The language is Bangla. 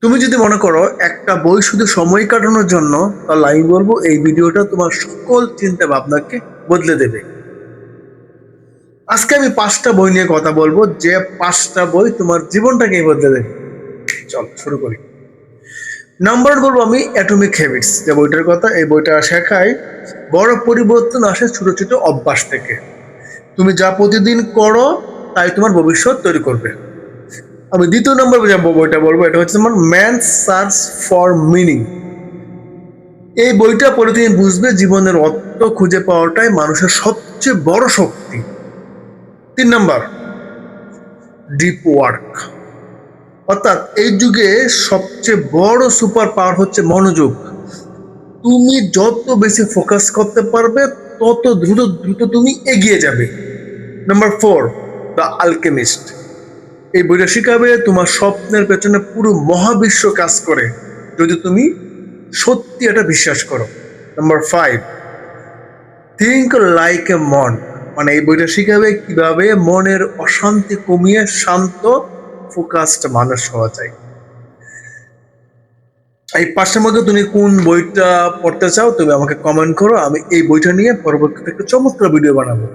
তুমি যদি মনে করো একটা বই শুধু সময় কাটানোর জন্য, তাহলে আমি বলবো এই ভিডিওটা তোমার সকল চিন্তা ভাবনাকে বদলে দেবে। আজকে আমি 5টা বই নিয়ে কথা বলবো, যে 5টা বই তোমার জীবনটাকে বদলে দেবে। চল শুরু করি। নাম্বার বলবো আমি অ্যাটমিক হ্যাবিটস, যে বইটার কথা। এই বইটা শেখায় বড় পরিবর্তন আসে ছোট ছোট অভ্যাস থেকে। তুমি যা প্রতিদিন করো তাই তোমার ভবিষ্যৎ তৈরি করবে। আমি দ্বিতীয় নম্বর যে বইটা বলবো, এটা হচ্ছে তোমার ম্যান সার্চ ফর মিনিং। এই বইটা পড়ে তুমি বুঝবে জীবনের অর্থ খুঁজে পাওয়াটাই মানুষের সবচেয়ে বড় শক্তি। 3 নম্বর, ডিপ ওয়ার্ক। অর্থাৎ এই যুগে সবচেয়ে বড় সুপার পাওয়ার হচ্ছে মনোযোগ। তুমি যত বেশি ফোকাস করতে পারবে, তত দ্রুত দ্রুত তুমি এগিয়ে যাবে। Number 4, the Alchemist. এই বইটা শিখাবে তোমার স্বপ্নের পেছনে পুরো মহাবিশ্ব কাজ করে, যদি তুমি সত্যি এটা বিশ্বাস করো। নাম্বার 5, থিঙ্ক লাইক এ মন। মানে এই বইটা শিখাবে কিভাবে মনের অশান্তি কমিয়ে শান্ত ফোকাসড মানুষ হওয়া যায়। এই 5টার মধ্যে তুমি কোন বইটা পড়তে চাও, তুমি আমাকে কমেন্ট করো। আমি এই বইটা নিয়ে পরবর্তীতে একটা চমৎকার ভিডিও বানাবো।